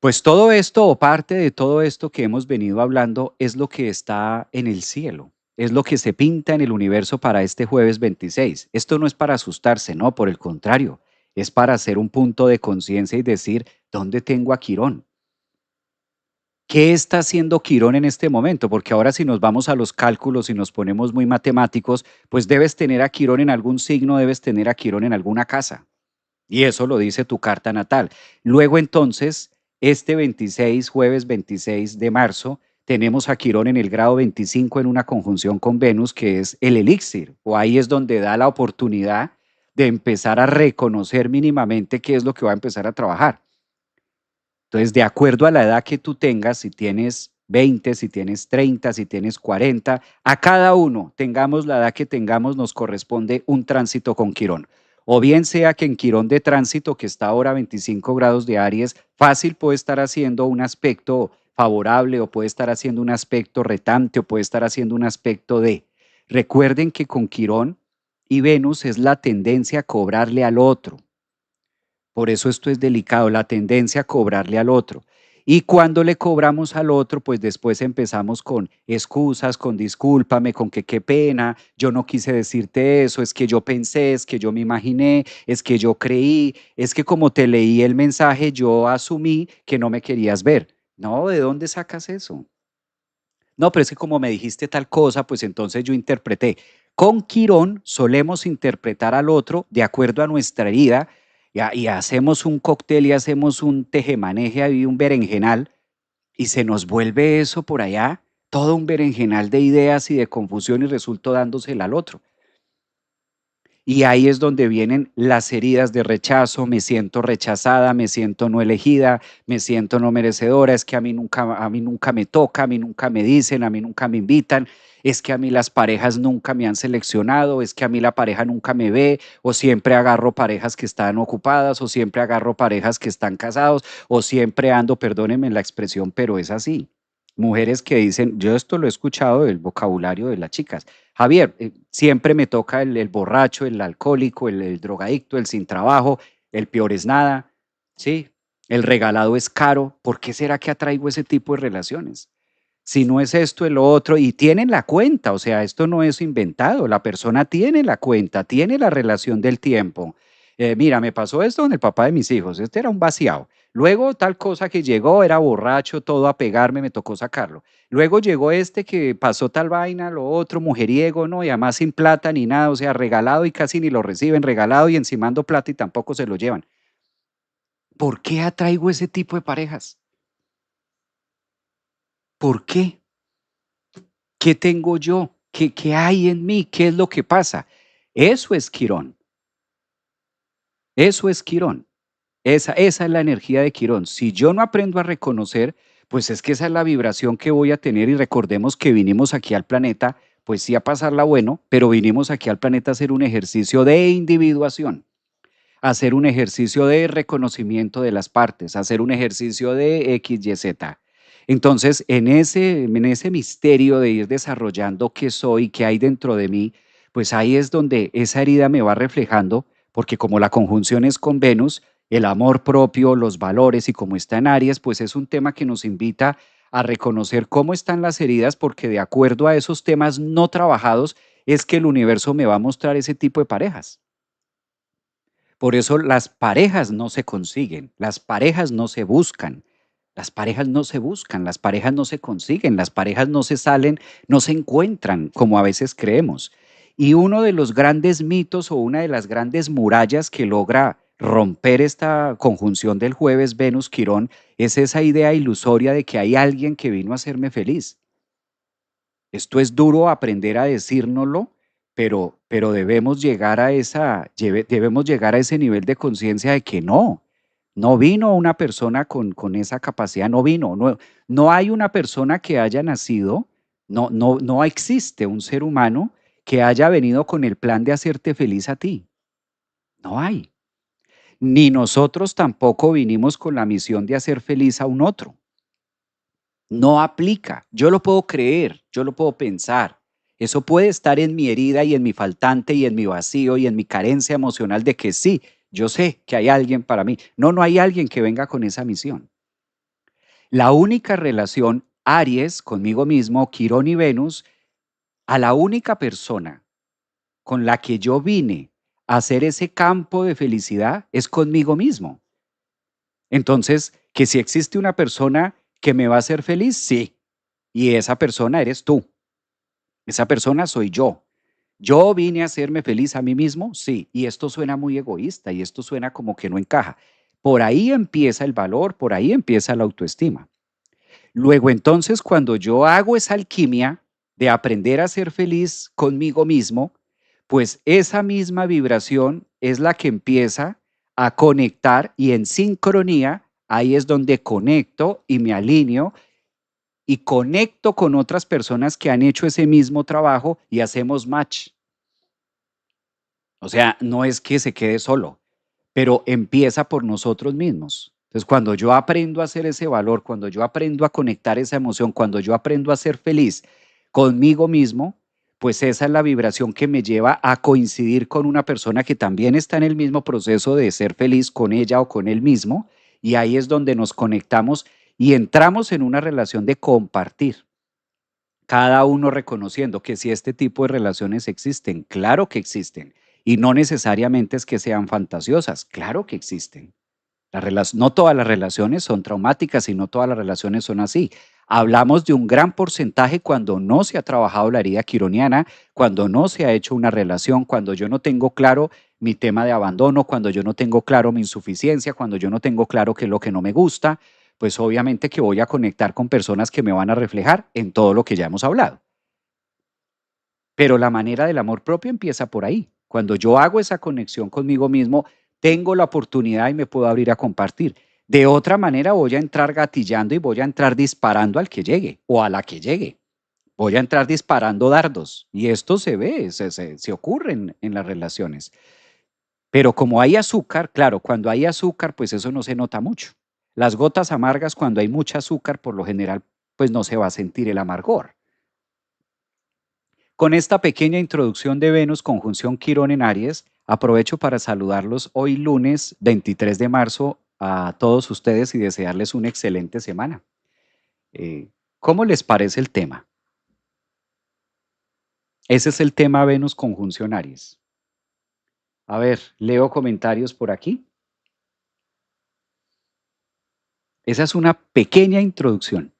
[SPEAKER 1] Pues todo esto o parte de todo esto que hemos venido hablando es lo que está en el cielo, es lo que se pinta en el universo para este jueves 26. Esto no es para asustarse, no, por el contrario, es para hacer un punto de conciencia y decir, ¿dónde tengo a Quirón? ¿Qué está haciendo Quirón en este momento? Porque ahora si nos vamos a los cálculos y nos ponemos muy matemáticos, pues debes tener a Quirón en algún signo, debes tener a Quirón en alguna casa. Y eso lo dice tu carta natal. Luego entonces, este 26, jueves 26 de marzo, tenemos a Quirón en el grado 25 en una conjunción con Venus, que es el elixir, o ahí es donde da la oportunidad de empezar a reconocer mínimamente qué es lo que va a empezar a trabajar. Entonces, de acuerdo a la edad que tú tengas, si tienes 20, si tienes 30, si tienes 40, a cada uno, tengamos la edad que tengamos, nos corresponde un tránsito con Quirón. O bien sea que en Quirón de tránsito, que está ahora a 25 grados de Aries, fácil puede estar haciendo un aspecto favorable o puede estar haciendo un aspecto retante o puede estar haciendo un aspecto de. Recuerden que con Quirón y Venus es la tendencia a cobrarle al otro. Por eso esto es delicado, la tendencia a cobrarle al otro. Y cuando le cobramos al otro, pues después empezamos con excusas, con discúlpame, con que qué pena, yo no quise decirte eso, es que yo pensé, es que yo me imaginé, es que yo creí, es que como te leí el mensaje, yo asumí que no me querías ver. No, ¿de dónde sacas eso? No, pero es que como me dijiste tal cosa, pues entonces yo interpreté. Con Quirón solemos interpretar al otro de acuerdo a nuestra herida y hacemos un cóctel y hacemos un tejemaneje y un berenjenal y se nos vuelve eso por allá, todo un berenjenal de ideas y de confusión y resultó dándosela al otro. Y ahí es donde vienen las heridas de rechazo, me siento rechazada, me siento no elegida, me siento no merecedora, es que a mí nunca me toca, a mí nunca me dicen, a mí nunca me invitan, es que a mí las parejas nunca me han seleccionado, es que a mí la pareja nunca me ve, o siempre agarro parejas que están ocupadas, o siempre agarro parejas que están casados, o siempre ando, perdónenme la expresión, pero es así. Mujeres que dicen, yo esto lo he escuchado del vocabulario de las chicas. Javier, siempre me toca el borracho, el alcohólico, el drogadicto, el sin trabajo, el peor es nada, ¿sí? El regalado es caro. ¿Por qué será que atraigo ese tipo de relaciones? Si no es esto, el otro, y tienen la cuenta, o sea, esto no es inventado, la persona tiene la cuenta, tiene la relación del tiempo. Mira, me pasó esto con el papá de mis hijos, este era un vaciado. Luego tal cosa que llegó, era borracho, todo a pegarme, me tocó sacarlo. Luego llegó este que pasó tal vaina, lo otro, mujeriego, ¿no? Y además sin plata ni nada, o sea, regalado y casi ni lo reciben, regalado y encimando plata y tampoco se lo llevan. ¿Por qué atraigo ese tipo de parejas? ¿Por qué? ¿Qué tengo yo? ¿Qué hay en mí? ¿Qué es lo que pasa? Eso es Quirón, eso es Quirón. Esa es la energía de Quirón. Si yo no aprendo a reconocer, pues es que esa es la vibración que voy a tener y recordemos que vinimos aquí al planeta, pues sí a pasarla bueno, pero vinimos aquí al planeta a hacer un ejercicio de individuación, a hacer un ejercicio de reconocimiento de las partes, a hacer un ejercicio de X, Y, Z. Entonces, en ese misterio de ir desarrollando qué soy, qué hay dentro de mí, pues ahí es donde esa herida me va reflejando, porque como la conjunción es con Venus, el amor propio, los valores y como está en Aries, pues es un tema que nos invita a reconocer cómo están las heridas, porque de acuerdo a esos temas no trabajados, es que el universo me va a mostrar ese tipo de parejas. Por eso las parejas no se consiguen, las parejas no se buscan, las parejas no se buscan, las parejas no se consiguen, las parejas no se salen, no se encuentran como a veces creemos. Y uno de los grandes mitos o una de las grandes murallas que logra romper esta conjunción del jueves Venus-Quirón es esa idea ilusoria de que hay alguien que vino a hacerme feliz. Esto es duro aprender a decírnoslo, pero debemos llegar a debemos llegar a ese nivel de conciencia de que no, no vino una persona con esa capacidad, no vino, no hay una persona que haya nacido, no existe un ser humano que haya venido con el plan de hacerte feliz a ti, no hay. Ni nosotros tampoco vinimos con la misión de hacer feliz a un otro. No aplica. Yo lo puedo creer, yo lo puedo pensar. Eso puede estar en mi herida y en mi faltante y en mi vacío y en mi carencia emocional de que sí, yo sé que hay alguien para mí. No, no hay alguien que venga con esa misión. La única relación Aries conmigo mismo, Quirón y Venus, a la única persona con la que yo vine a hacer ese campo de felicidad es conmigo mismo. Entonces, que si existe una persona que me va a hacer feliz, sí. Y esa persona eres tú. Esa persona soy yo. ¿Yo vine a hacerme feliz a mí mismo? Sí. Y esto suena muy egoísta y esto suena como que no encaja. Por ahí empieza el valor, por ahí empieza la autoestima. Luego entonces cuando yo hago esa alquimia de aprender a ser feliz conmigo mismo, pues esa misma vibración es la que empieza a conectar y en sincronía, ahí es donde conecto y me alineo y conecto con otras personas que han hecho ese mismo trabajo y hacemos match. O sea, no es que se quede solo, pero empieza por nosotros mismos. Entonces, cuando yo aprendo a hacer ese valor, cuando yo aprendo a conectar esa emoción, cuando yo aprendo a ser feliz conmigo mismo, pues esa es la vibración que me lleva a coincidir con una persona que también está en el mismo proceso de ser feliz con ella o con él mismo, y ahí es donde nos conectamos y entramos en una relación de compartir. Cada uno reconociendo que si este tipo de relaciones existen, claro que existen, y no necesariamente es que sean fantasiosas, claro que existen. No todas las relaciones son traumáticas y no todas las relaciones son así. Hablamos de un gran porcentaje cuando no se ha trabajado la herida quironiana, cuando no se ha hecho una relación, cuando yo no tengo claro mi tema de abandono, cuando yo no tengo claro mi insuficiencia, cuando yo no tengo claro qué es lo que no me gusta, pues obviamente que voy a conectar con personas que me van a reflejar en todo lo que ya hemos hablado. Pero la manera del amor propio empieza por ahí. Cuando yo hago esa conexión conmigo mismo, tengo la oportunidad y me puedo abrir a compartir. De otra manera voy a entrar gatillando y voy a entrar disparando al que llegue o a la que llegue. Voy a entrar disparando dardos y esto se ve, se ocurre en las relaciones. Pero como hay azúcar, claro, cuando hay azúcar, pues eso no se nota mucho. Las gotas amargas, cuando hay mucha azúcar, por lo general pues no se va a sentir el amargor. Con esta pequeña introducción de Venus conjunción Quirón en Aries, aprovecho para saludarlos hoy lunes 23 de marzo a todos ustedes y desearles una excelente semana. Eh, ¿Cómo les parece el tema? Ese es el tema Venus conjunción Aries. A ver, leo comentarios por aquí. Esa es una pequeña introducción.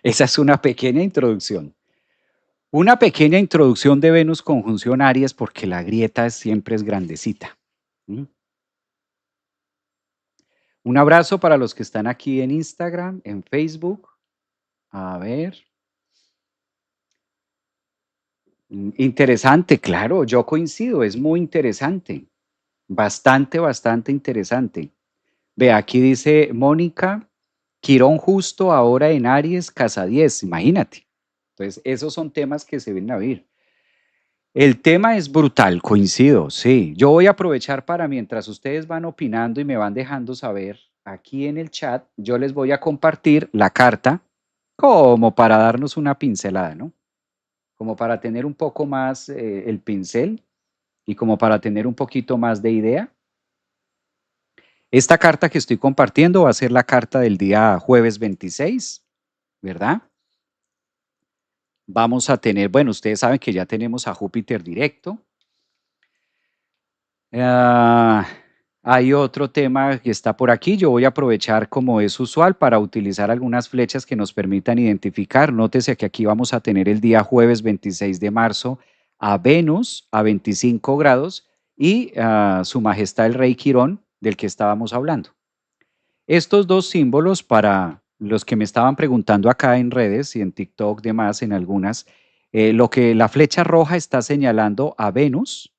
[SPEAKER 1] Esa es una pequeña introducción. Una pequeña introducción de Venus conjunción Aries porque la grieta siempre es grandecita. ¿Mm? Un abrazo para los que están aquí en Instagram, en Facebook. A ver. Interesante, claro, yo coincido, es muy interesante. Bastante, bastante interesante. Ve, aquí dice Mónica, Quirón justo ahora en Aries, casa 10, imagínate. Entonces, esos son temas que se ven a ver. El tema es brutal, coincido, sí. Yo voy a aprovechar para mientras ustedes van opinando y me van dejando saber aquí en el chat, yo les voy a compartir la carta como para darnos una pincelada, ¿no? Como para tener un poco más el pincel y como para tener un poquito más de idea. Esta carta que estoy compartiendo va a ser la carta del día jueves 26, ¿verdad? Vamos a tener, bueno, ustedes saben que ya tenemos a Júpiter directo. Ah, hay otro tema que está por aquí. Yo voy a aprovechar, como es usual, para utilizar algunas flechas que nos permitan identificar. Nótese que aquí vamos a tener el día jueves 26 de marzo a Venus a 25 grados y su majestad el rey Quirón, del que estábamos hablando. Estos dos símbolos, para los que me estaban preguntando acá en redes y en TikTok, demás, en algunas, lo que la flecha roja está señalando a Venus,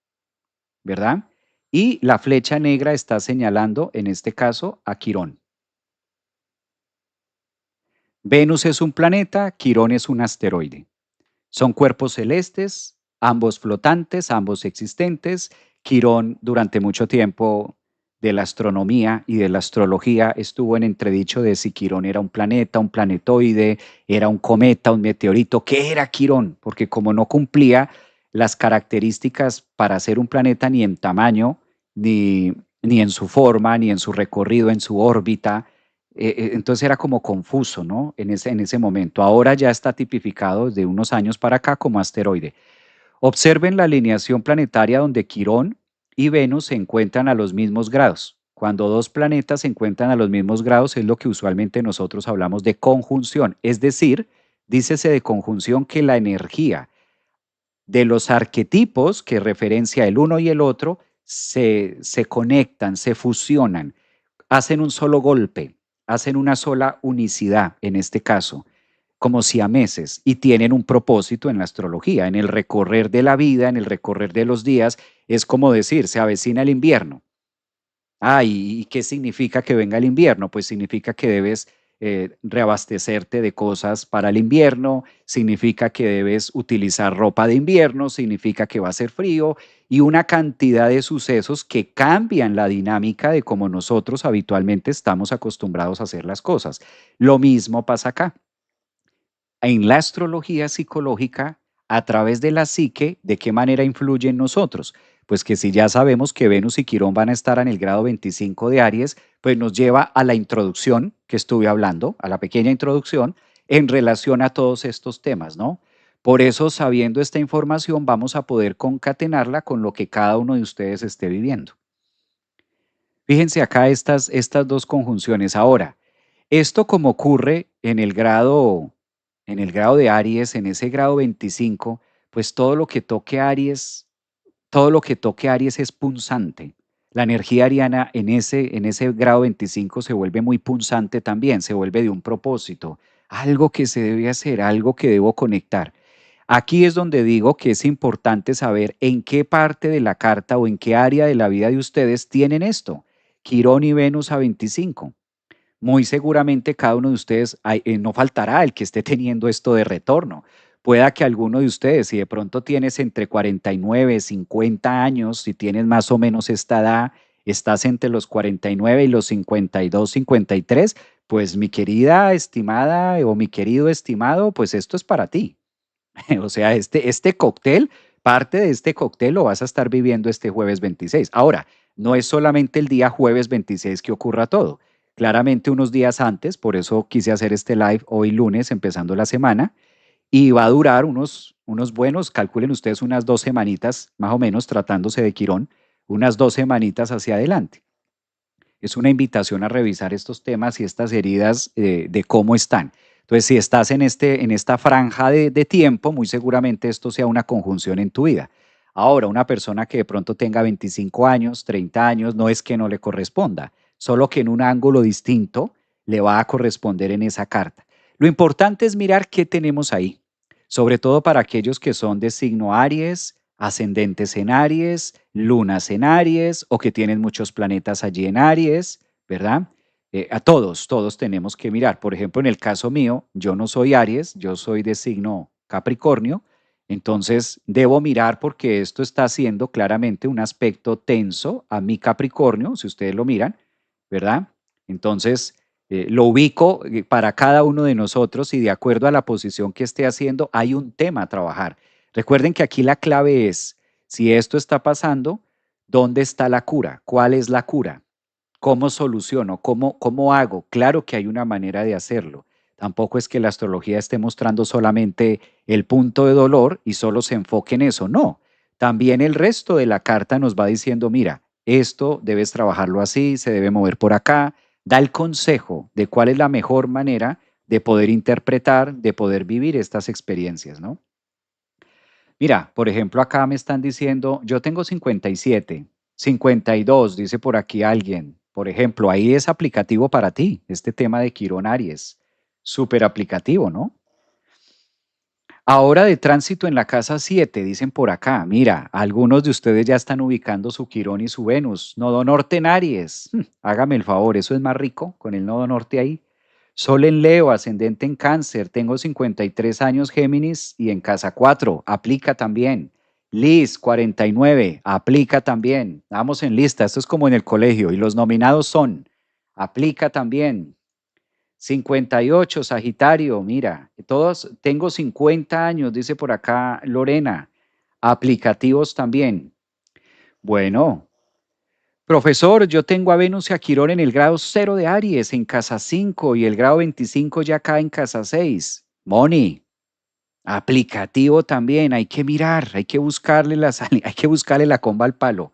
[SPEAKER 1] ¿verdad? Y la flecha negra está señalando, en este caso, a Quirón. Venus es un planeta, Quirón es un asteroide. Son cuerpos celestes, ambos flotantes, ambos existentes. Quirón durante mucho tiempo de la astronomía y de la astrología estuvo en entredicho de si Quirón era un planeta, un planetoide, era un cometa, un meteorito. ¿Qué era Quirón? Porque como no cumplía las características para ser un planeta ni en tamaño, ni en su forma, ni en su recorrido, en su órbita, entonces era como confuso, ¿no? En ese momento. Ahora ya está tipificado desde unos años para acá como asteroide. Observen la alineación planetaria donde Quirón y Venus se encuentran a los mismos grados. Cuando dos planetas se encuentran a los mismos grados es lo que usualmente nosotros hablamos de conjunción. Es decir, dícese de conjunción que la energía de los arquetipos que referencia el uno y el otro se conectan, se fusionan, hacen un solo golpe, hacen una sola unicidad en este caso, como siameses, y tienen un propósito en la astrología, en el recorrer de la vida, en el recorrer de los días. Es como decir, se avecina el invierno. Ah, ¿y qué significa que venga el invierno? Pues significa que debes reabastecerte de cosas para el invierno, significa que debes utilizar ropa de invierno, significa que va a ser frío y una cantidad de sucesos que cambian la dinámica de cómo nosotros habitualmente estamos acostumbrados a hacer las cosas. Lo mismo pasa acá. En la astrología psicológica, a través de la psique, ¿de qué manera influye en nosotros? Pues que si ya sabemos que Venus y Quirón van a estar en el grado 25 de Aries, pues nos lleva a la introducción que estuve hablando, a la pequeña introducción, en relación a todos estos temas, ¿no? Por eso, sabiendo esta información, vamos a poder concatenarla con lo que cada uno de ustedes esté viviendo. Fíjense acá estas dos conjunciones. Ahora, esto como ocurre en el grado de Aries, en ese grado 25, pues todo lo que toque Aries es punzante. La energía ariana en ese grado 25 se vuelve muy punzante también, se vuelve de un propósito, algo que se debe hacer, algo que debo conectar. Aquí es donde digo que es importante saber en qué parte de la carta o en qué área de la vida de ustedes tienen esto. Quirón y Venus a 25. Muy seguramente cada uno de ustedes, no faltará el que esté teniendo esto de retorno. Pueda que alguno de ustedes, si de pronto tienes entre 49, 50 años, si tienes más o menos esta edad, estás entre los 49 y los 52, 53, pues mi querida estimada o mi querido estimado, pues esto es para ti. O sea, este cóctel, parte de este cóctel lo vas a estar viviendo este jueves 26. Ahora, no es solamente el día jueves 26 que ocurra todo. Claramente unos días antes, por eso quise hacer este live hoy lunes, empezando la semana, y va a durar unos buenos, calculen ustedes unas 2 semanitas, más o menos, tratándose de Quirón, unas 2 semanitas hacia adelante. Es una invitación a revisar estos temas y estas heridas de cómo están. Entonces, si estás en esta franja de tiempo, muy seguramente esto sea una conjunción en tu vida. Ahora, una persona que de pronto tenga 25 años, 30 años, no es que no le corresponda, solo que en un ángulo distinto le va a corresponder en esa carta. Lo importante es mirar qué tenemos ahí, sobre todo para aquellos que son de signo Aries, ascendentes en Aries, lunas en Aries o que tienen muchos planetas allí en Aries, ¿verdad? A todos tenemos que mirar. Por ejemplo, en el caso mío, yo no soy Aries, yo soy de signo Capricornio, entonces debo mirar porque esto está haciendo claramente un aspecto tenso a mi Capricornio, si ustedes lo miran, ¿verdad? Entonces, lo ubico para cada uno de nosotros y de acuerdo a la posición que esté haciendo, hay un tema a trabajar. Recuerden que aquí la clave es, si esto está pasando, ¿dónde está la cura? ¿Cuál es la cura? ¿Cómo soluciono? ¿Cómo hago? Claro que hay una manera de hacerlo. Tampoco es que la astrología esté mostrando solamente el punto de dolor y solo se enfoque en eso. No, también el resto de la carta nos va diciendo, mira, esto debes trabajarlo así, se debe mover por acá. Da el consejo de cuál es la mejor manera de poder interpretar, de poder vivir estas experiencias, ¿no? Mira, por ejemplo, acá me están diciendo, yo tengo 57, 52, dice por aquí alguien. Por ejemplo, ahí es aplicativo para ti, este tema de Quirón Aries. Súper aplicativo, ¿no? Ahora de tránsito en la casa 7, dicen por acá. Mira, algunos de ustedes ya están ubicando su Quirón y su Venus. Nodo norte en Aries. Hágame el favor, eso es más rico con el nodo norte ahí. Sol en Leo, ascendente en Cáncer. Tengo 53 años, Géminis, y en casa 4. Aplica también. Liz, 49. Aplica también. Vamos en lista. Esto es como en el colegio. Y los nominados son. Aplica también. 58, Sagitario, mira, todos, tengo 50 años, dice por acá Lorena, aplicativos también. Bueno, profesor, yo tengo a Venus y a Quirón en el grado 0 de Aries, en casa 5 y el grado 25 ya acá en casa 6. Moni, aplicativo también, hay que mirar, hay que buscarle hay que buscarle la comba al palo.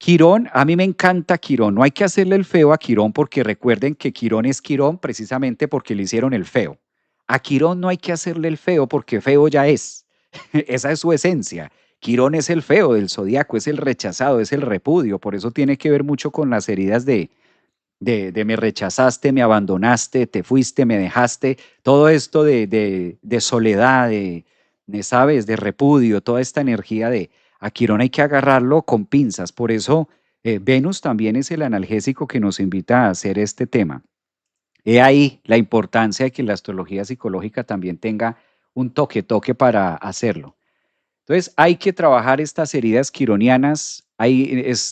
[SPEAKER 1] Quirón, a mí me encanta Quirón. No hay que hacerle el feo a Quirón porque recuerden que Quirón es Quirón precisamente porque le hicieron el feo. A Quirón no hay que hacerle el feo porque feo ya es. Esa es su esencia. Quirón es el feo del zodiaco, es el rechazado, es el repudio. Por eso tiene que ver mucho con las heridas de me rechazaste, me abandonaste, te fuiste, me dejaste. Todo esto de soledad, ¿sabes? De repudio, toda esta energía de a Quirón hay que agarrarlo con pinzas. Por eso Venus también es el analgésico que nos invita a hacer este tema. He ahí la importancia de que la astrología psicológica también tenga un toque para hacerlo. Entonces, hay que trabajar estas heridas quironianas.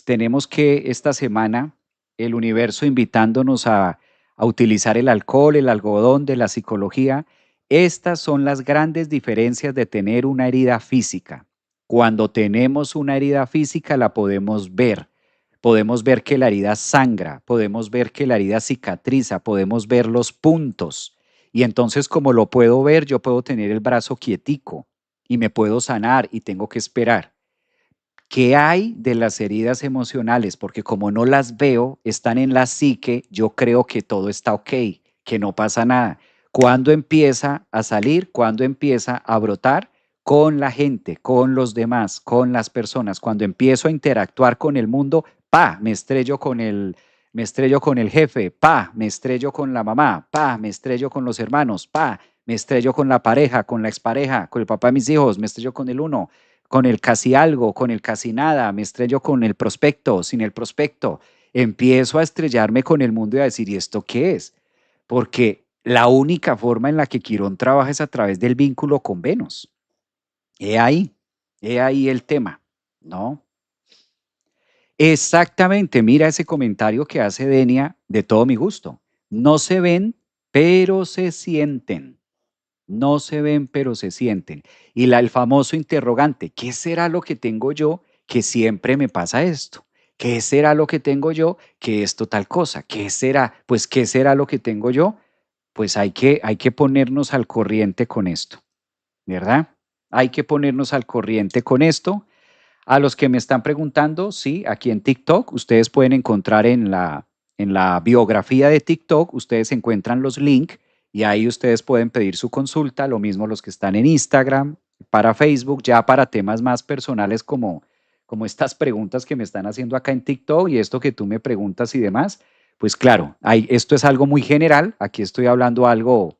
[SPEAKER 1] Tenemos que esta semana el universo invitándonos a utilizar el alcohol, el algodón de la psicología. Estas son las grandes diferencias de tener una herida física. Cuando tenemos una herida física la podemos ver. Podemos ver que la herida sangra, podemos ver que la herida cicatriza, podemos ver los puntos. Y entonces, como lo puedo ver, yo puedo tener el brazo quietico y me puedo sanar y tengo que esperar. ¿Qué hay de las heridas emocionales? Porque como no las veo, están en la psique, yo creo que todo está ok, que no pasa nada. ¿Cuándo empieza a salir? ¿Cuándo empieza a brotar? Con la gente, con los demás, con las personas. Cuando empiezo a interactuar con el mundo, pa, me estrello con el jefe, pa, me estrello con la mamá, pa, me estrello con los hermanos, pa, me estrello con la pareja, con la expareja, con el papá de mis hijos, me estrello con el uno, con el casi algo, con el casi nada, me estrello con el prospecto, sin el prospecto, empiezo a estrellarme con el mundo y a decir, ¿y esto qué es? Porque la única forma en la que Quirón trabaja es a través del vínculo con Venus. He ahí, he ahí el tema, ¿no? Exactamente, mira ese comentario que hace Denia de todo mi gusto. No se ven, pero se sienten. No se ven, pero se sienten. Y el famoso interrogante, ¿qué será lo que tengo yo que siempre me pasa esto? ¿Qué será lo que tengo yo que esto tal cosa? ¿Qué será? Pues, ¿qué será lo que tengo yo? Pues hay que ponernos al corriente con esto, ¿verdad? Hay que ponernos al corriente con esto. A los que me están preguntando, sí, aquí en TikTok, ustedes pueden encontrar en la biografía de TikTok, ustedes encuentran los links y ahí ustedes pueden pedir su consulta, lo mismo los que están en Instagram, para Facebook, ya para temas más personales como estas preguntas que me están haciendo acá en TikTok y esto que tú me preguntas y demás, pues claro, esto es algo muy general, aquí estoy hablando algo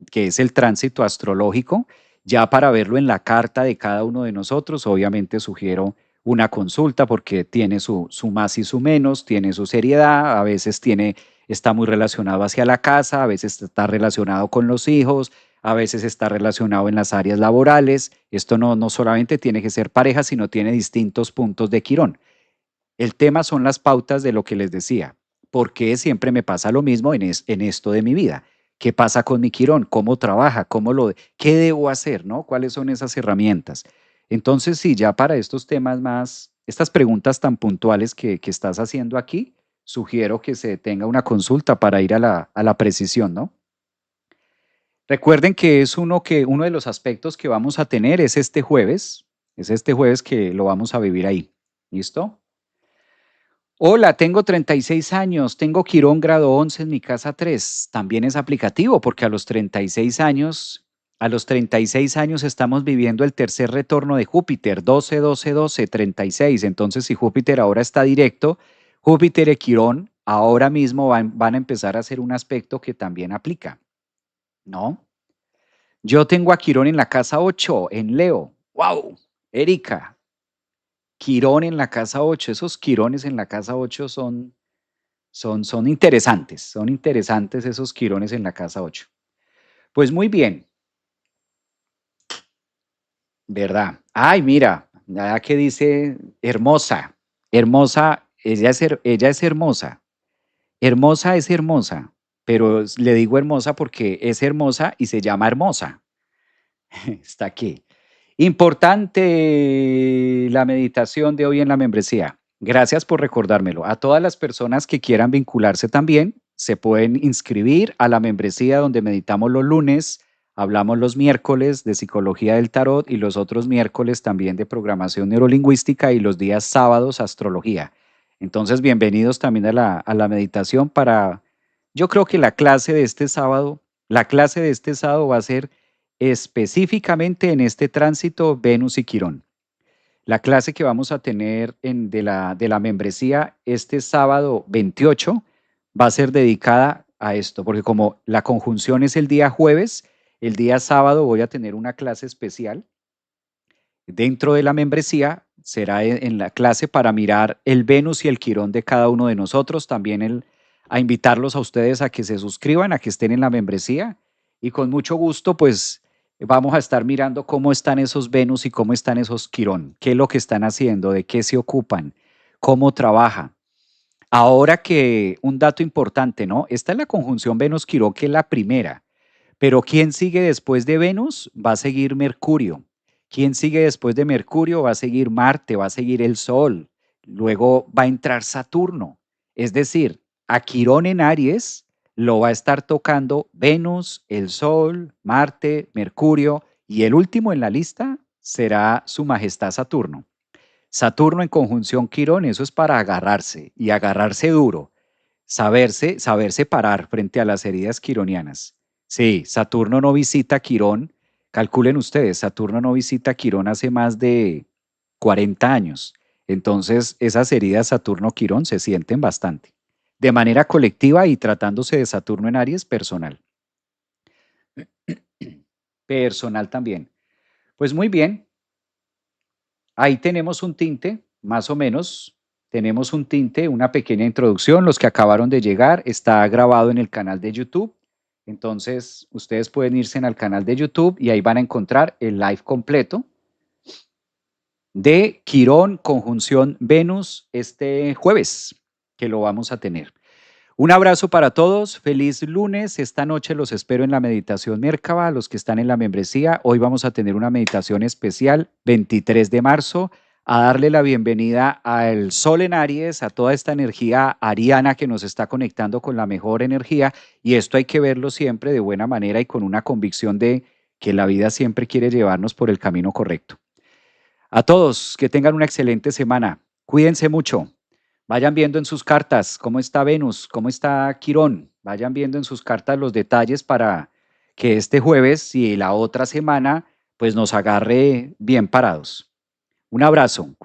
[SPEAKER 1] que es el tránsito astrológico. Ya para verlo en la carta de cada uno de nosotros, obviamente sugiero una consulta porque tiene su más y su menos, tiene su seriedad, a veces está muy relacionado hacia la casa, a veces está relacionado con los hijos, a veces está relacionado en las áreas laborales. Esto no solamente tiene que ser pareja, sino tiene distintos puntos de Quirón. El tema son las pautas de lo que les decía. ¿Por qué siempre me pasa lo mismo en esto de mi vida? ¿Qué pasa con mi Quirón? ¿Cómo trabaja? ¿Qué debo hacer? ¿No? ¿Cuáles son esas herramientas? Entonces, sí, ya para estos temas más, estas preguntas tan puntuales que estás haciendo aquí, sugiero que se tenga una consulta para ir a la precisión, ¿no? Recuerden que uno de los aspectos que vamos a tener es este jueves que lo vamos a vivir ahí. ¿Listo? Hola, tengo 36 años, tengo Quirón grado 11 en mi casa 3. También es aplicativo porque a los 36 años estamos viviendo el tercer retorno de Júpiter, 12, 12, 12, 36. Entonces, si Júpiter ahora está directo, Júpiter y Quirón ahora mismo van a empezar a hacer un aspecto que también aplica, ¿no? Yo tengo a Quirón en la casa 8, en Leo. ¡Wow! Erika, Quirón en la casa 8. Esos Quirones en la casa 8 son interesantes esos quirones en la casa 8. Pues muy bien, ¿verdad? Ay, mira, nada que dice hermosa, hermosa, ella es hermosa, hermosa es hermosa, pero le digo hermosa porque es hermosa y se llama hermosa. Está aquí. Importante la meditación de hoy en la membresía. Gracias por recordármelo. A todas las personas que quieran vincularse también, se pueden inscribir a la membresía donde meditamos los lunes, hablamos los miércoles de psicología del tarot y los otros miércoles también de programación neurolingüística y los días sábados astrología. Entonces, bienvenidos también a la meditación yo creo que la clase de este sábado va a ser específicamente en este tránsito Venus y Quirón. La clase que vamos a tener de la membresía este sábado 28 va a ser dedicada a esto, porque como la conjunción es el día jueves, el día sábado voy a tener una clase especial dentro de la membresía. Será en la clase para mirar el Venus y el Quirón de cada uno de nosotros, también a invitarlos a ustedes a que se suscriban, a que estén en la membresía y con mucho gusto pues vamos a estar mirando cómo están esos Venus y cómo están esos Quirón, qué es lo que están haciendo, de qué se ocupan, cómo trabaja. Ahora que un dato importante, ¿no? Esta es la conjunción Venus-Quirón, que es la primera, pero ¿quién sigue después de Venus? Va a seguir Mercurio. ¿Quién sigue después de Mercurio? Va a seguir Marte, va a seguir el Sol. Luego va a entrar Saturno. Es decir, a Quirón en Aries lo va a estar tocando Venus, el Sol, Marte, Mercurio y el último en la lista será Su Majestad Saturno. Saturno en conjunción Quirón, eso es para agarrarse y agarrarse duro, saberse parar frente a las heridas quironianas. Sí, Saturno no visita Quirón, calculen ustedes, Saturno no visita Quirón hace más de 40 años. Entonces, esas heridas Saturno-Quirón se sienten bastante. De manera colectiva y tratándose de Saturno en Aries, personal. Personal también. Pues muy bien, ahí tenemos un tinte, más o menos. Tenemos un tinte, una pequeña introducción. Los que acabaron de llegar, está grabado en el canal de YouTube. Entonces, ustedes pueden irse al canal de YouTube y ahí van a encontrar el live completo de Quirón conjunción Venus este jueves, que lo vamos a tener. Un abrazo para todos, feliz lunes. Esta noche los espero en la meditación Merkaba, los que están en la membresía. Hoy vamos a tener una meditación especial, 23 de marzo, a darle la bienvenida al Sol en Aries, a toda esta energía ariana que nos está conectando con la mejor energía. Y esto hay que verlo siempre de buena manera y con una convicción de que la vida siempre quiere llevarnos por el camino correcto. A todos, que tengan una excelente semana. Cuídense mucho. Vayan viendo en sus cartas cómo está Venus, cómo está Quirón. Vayan viendo en sus cartas los detalles para que este jueves y la otra semana pues nos agarre bien parados. Un abrazo.